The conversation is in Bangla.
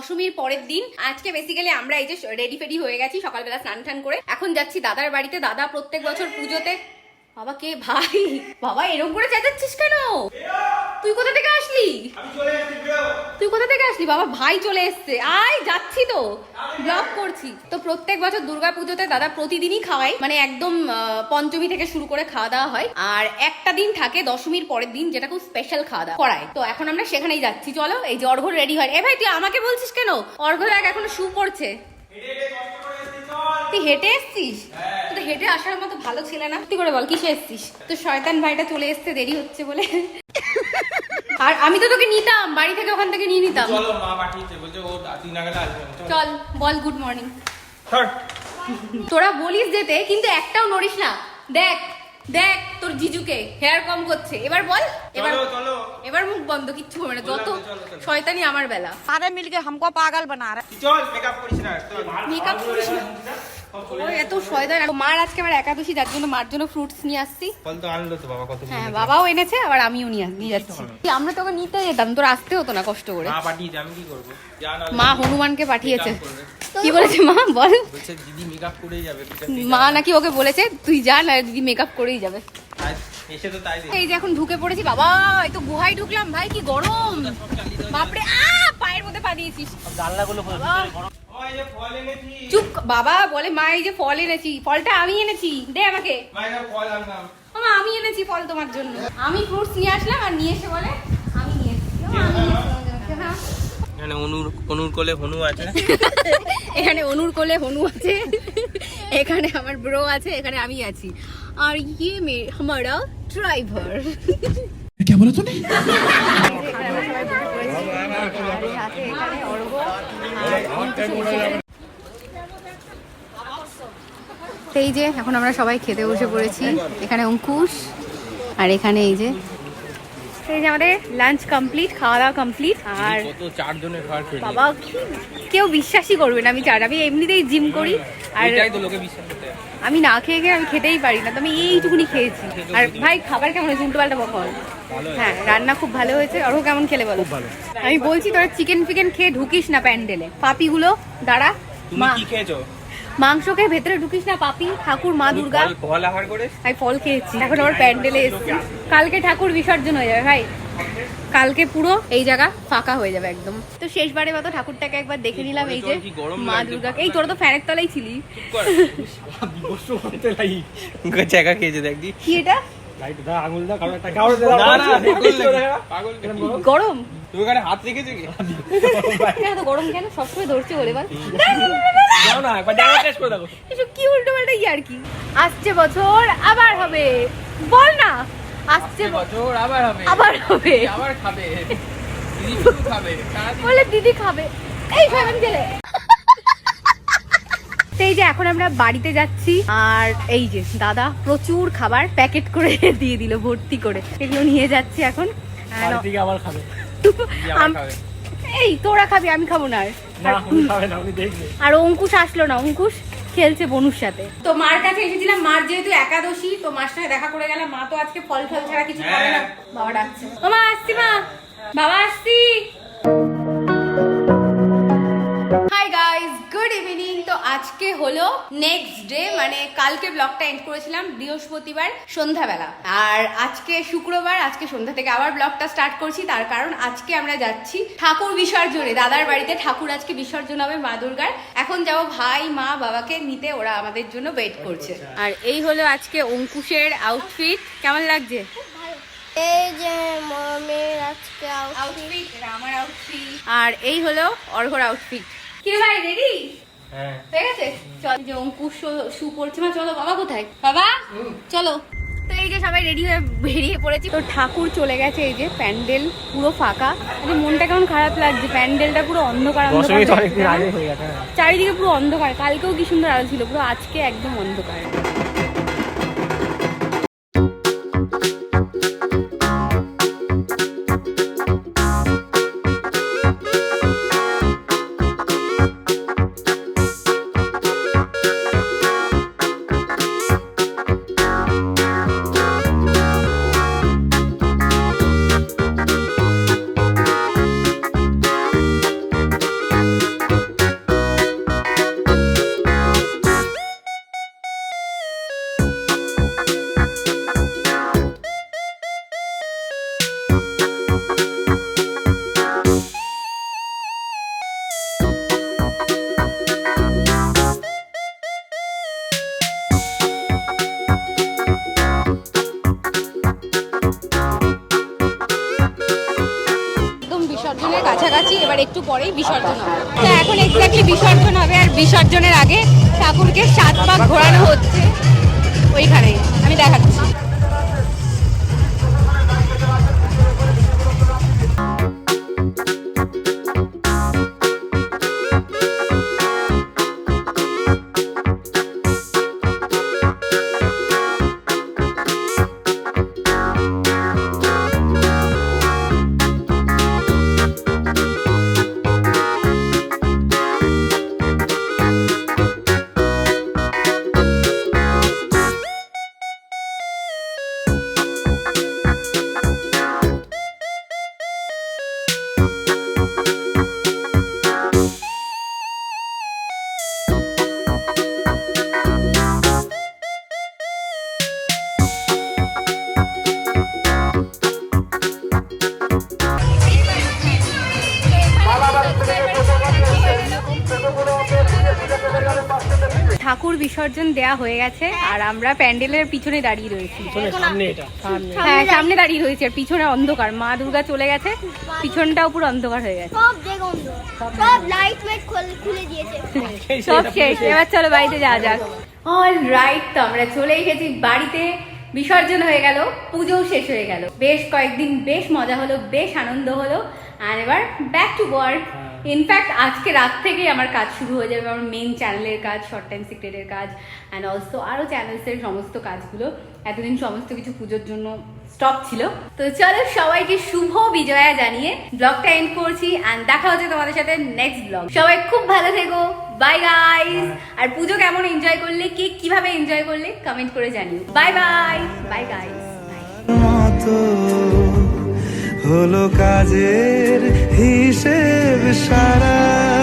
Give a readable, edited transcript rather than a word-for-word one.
দশমীর পরের দিন। আজকে বেসিক্যালি আমরা এই যে রেডি ফেডি হয়ে গেছি সকালবেলা স্নান টান করে, এখন যাচ্ছি দাদার বাড়িতে। দাদা প্রত্যেক বছর পুজোতে, বাবা কে ভাই, বাবা এরকম করে চেঁচাচ্ছিস কেন? তুই কোথা থেকে আসলি? তুই কোথা থেকে আসলি? বাবা ভাই চলে এসছে, আয় যাচ্ছি তো, ব্লগ করছি তো। প্রত্যেক বছর দুর্গা পুজোতে দাদা প্রতিদিনই খাওয়াই, মানে একদম পঞ্চমী থেকে শুরু করে খাওয়া দাওয়া হয়। আর একটা দিন থাকে দশমীর পরের দিন, যেটা খুব স্পেশাল খাওয়া দাওয়া করায়। তো এখন আমরা সেখানেই যাচ্ছি, চলো। এই যে অর্ঘ্য রেডি হয়। এ ভাই তুই আমাকে বলছিস কেন? অর্ঘ্য দেখ এখনো শু পড়ছে। তুই হেঁটে এসছিস? তুই হেঁটে আসার মতো ভালো ছিল না। তুই করে বল কিসে এসছিস? তো শয়তান ভাইটা চলে এসছে দেরি হচ্ছে বলে। আর আমি তো তোকে নিতাম বাড়ি থেকে, ওখান থেকে নিয়ে নিতাম। চলো মা পাঠিয়েছে, বলছে ও 3 নাগাদ আসবে। চল বল গুড মর্নিং। চল। তোরা বলিস যেতে, কিন্তু একটাও নড়িস না। দেখ দেখ তোর জিজুকে হেয়ার কম করছে। এবার বল, এবার চলো এবার মুখ বন্ধ, কিচ্ছু বলবে না। যত শয়তানি আমার বেলা। सारे मिलके हमको पागल बना रहे। চল মেকআপ করিস না, চল মেকআপ করিস না, ও এত শয়তান। মার আজকে আমার একাদশী, যার জন্য মার জন্য ফ্রুটস নিয়ে আসছি। ফল তো আনলো তো বাবা, কত হ্যাঁ বাবাও এনেছে, আবার আমিও নিয়ে যাচ্ছি। আমরা তোকে নিতে যেতাম, তোর আসতে হতো না কষ্ট করে। মা পাঠিয়েছে, আমি কি করব? জান মা হনুমানকে পাঠিয়েছে। কি বলেছে মা বল? বলছে দিদি মেকআপ করেই যাবে। মা নাকি ওকে বলেছে তুই যা না, দিদি মেকআপ করেই যাবে। এসে তো তাই এই যে এখন ঢুকে পড়েছি বাবা, এই তো গুহায় ঢুকলাম। ভাই কি গরম, বাপরে পায়ের মধ্যে পা দিয়েছিস। জানলাগুলো গরম। ও এই যে ফল এনেছি। চুপ বাবা, বলে মা এই যে ফল এনেছি। ফলটা আমি এনেছি, দে আমাকে। মা এই ফল আনলাম। মা আমি এনেছি ফল তোমার জন্য। আমি ফ্রুটস নিয়ে আসলাম, আর নিয়ে এসে বলে আমি নিয়ে এসেছি। আমি নিয়ে এসেছি। হ্যাঁ এখানে অনুর কোলে হনু আছে। এখানে অনুর কোলে হনু আছে, এখানে আমার ব্রো আছে, এখানে আমি আছি। আর ये हमारा ड्राइवर। क्या बोला तूने? এই যে এখন আমরা সবাই খেতে বসে পড়েছি। এখানে অঙ্কুশ, আর এখানে এই যে আমাদের লাঞ্চ কমপ্লিট, খাওয়া দাওয়া কমপ্লিট। আর কত 4 জনের খাবার খেয়ে বাবা কেউ বিশ্বাসই করবে না আমি আমি এমনিতেই জিম করি, আর এটাই তো লোকে বিশ্বাস করতে। আমি না খেয়ে গিয়ে আমি খেতেই পারি না, তো আমি এইটুকুনি খেয়েছি। আর ভাই খাবার কেমন হয়েছে? উল্টো পাল্টা বল। হ্যাঁ রান্না খুব ভালো হয়েছে। আর ও কেমন খেলে বলো? আমি বলছি তোরা চিকেন ফিকেন খেয়ে ঢুকিস না প্যান্ডেলে। পাপিগুলো দাঁড়া, তুমি কি খেয়েছো? মাংস খেয়ে ভেতরে ঢুকিস না। পাপি ঠাকুর মা দুর্গা। ফল আহার করে আমি ফল খেয়েছি, এখন আবার প্যান্ডেলে এসেছি। কালকে ঠাকুর বিসর্জন হয়ে যাবে ভাই, কালকে পুরো এই জায়গা ফাঁকা হয়ে যাবে একদম। তো শেষবারের মতো ঠাকুরটাকে একবার দেখে নিলাম। এই যে মা দুর্গা। এই তোরা তো ফ্যানের তলায় ছিলি। জায়গা খেয়েছে দেখ দি। কি এটা? গরম? তুমি ওখানে হাত রেখেছো কি? এত গরম কেন? সবসময় ধরছে বলে বল। যাও না একবার জায়গা টেস্ট করে দেখো। এসব কি উল্টো পাল্টা আর কি। আসছে বছর আবার হবে, বল না। আসছে বছর আবার হবে, আবার হবে, আবার খাবে দিদি, শুধু খাবে বলে দিদি খাবে। এই ফ্যামিলি গেলে এই যে এখন আমরা বাড়িতে যাচ্ছি। আর এই যে দাদা প্রচুর খাবার প্যাকেট করে দিয়ে দিল ভর্তি করে, এগুলো নিয়ে যাচ্ছি এখন। আবার খাবে। এই তোরা খাবি, আমি খাবো না। আর অঙ্কুশ আসলো না, অঙ্কুশ খেলছে বনুর সাথে। তো মার কাছে এসেছিলাম, মার যেহেতু একাদশী, তো মার সাথে দেখা করে গেলাম। মা তো আজকে ফল ফল ছাড়া কিছু খাবে না। বাবা ডাকছে, ও মা আসছি, মা বাবা আসছি। Hi guys, good evening. তো আজকে হলো নেক্সট ডে, মানে কালকে ব্লগটা এন্ড করেছিলাম বৃহস্পতিবার সন্ধ্যাবেলা, আর আজকে শুক্রবার। আজকে সন্ধ্যা থেকে আবার ব্লগটা স্টার্ট করছি, তার কারণ আজকে আমরা যাচ্ছি ঠাকুর বিসর্জনে। দাদার বাড়িতে ঠাকুর আজকে বিসর্জন হবে মা দুর্গার। এখন যাবো ভাই মা বাবাকে নিতে, ওরা আমাদের জন্য ওয়েট করছে। আর এই হলো আজকে অঙ্কুশের আউটফিট। কেমন লাগছে? এই যে মমের আজকে আউটফিট, আমার আউটফিট। আর এই হলো অর্ঘর আউটফিট। কি রে ভাই, রেডি? হ্যাঁ ঠিক আছে চল। যে অঙ্কুশ শু পড়ছে। মা চলো। বাবা কোথায়? বাবা চলো। তো এই যে সবাই রেডি হয়ে বেরিয়ে পড়েছি। তো ঠাকুর চলে গেছে, এই যে প্যান্ডেল পুরো ফাঁকা। মনটা কেমন খারাপ লাগছে, প্যান্ডেলটা পুরো অন্ধকার অন্ধকার, চারিদিকে পুরো অন্ধকার। কালকেও কি সুন্দর আলো ছিল, পুরো আজকে একদম অন্ধকার। এবার একটু পরেই বিসর্জন হবে। তো এখন এক্স্যাক্টলি বিসর্জন হবে, আর বিসর্জনের আগে ঠাকুরকে 7 পাক ঘোরানো হচ্ছে ওইখানে, আমি দেখাচ্ছি। ঠাকুর বিসর্জন দেয়া হয়ে গেছে আর আমরা প্যান্ডেলের পিছনে দাঁড়িয়ে রয়েছি। সামনে এটা সামনে হ্যাঁ, সামনে দাঁড়িয়ে রয়েছে, আর পিছনে অন্ধকার। মা দুর্গা চলে গেছে, পিছনটাও পুরো অন্ধকার হয়ে গেছে। সব জায়গা অন্ধকার, সব লাইট ওয়েট খুলে দিয়েছে। সব শেষ, এবার চলো বাড়িতে যাওয়া যাক। অল রাইট, তো আমরা চলে এসেছি বাড়িতে। বিসর্জন হয়ে গেল, পুজোও শেষ হয়ে গেল, বেশ কয়েকদিন বেশ মজা হলো, বেশ আনন্দ হলো। আর এবার ব্যাক টু ওয়ার্ক। ইনফ্যাক্ট আজকে রাত থেকেই আমার কাজ শুরু হয়ে যাবে, আমার মেন চ্যানেলের কাজ, শর্ট টাইম সিক্রেটের কাজ, অ্যান্ড অলসো আরও চ্যানেলসের সমস্ত কাজগুলো। এতদিন সমস্ত কিছু পুজোর জন্য স্টপ ছিল। তো চলো সবাইকে শুভ বিজয়া জানিয়ে ব্লগটা এন্ড করছি, অ্যান্ড দেখা হচ্ছে তোমাদের সাথে নেক্সট ব্লগ। সবাই খুব ভালো থেকো, বাই গাইস। আর পুজো কেমন এনজয় করলে, কে কিভাবে এনজয় করলে কমেন্ট করে জানিও। Bye bye, bye guys. হলো কাজের হিসেব সারা।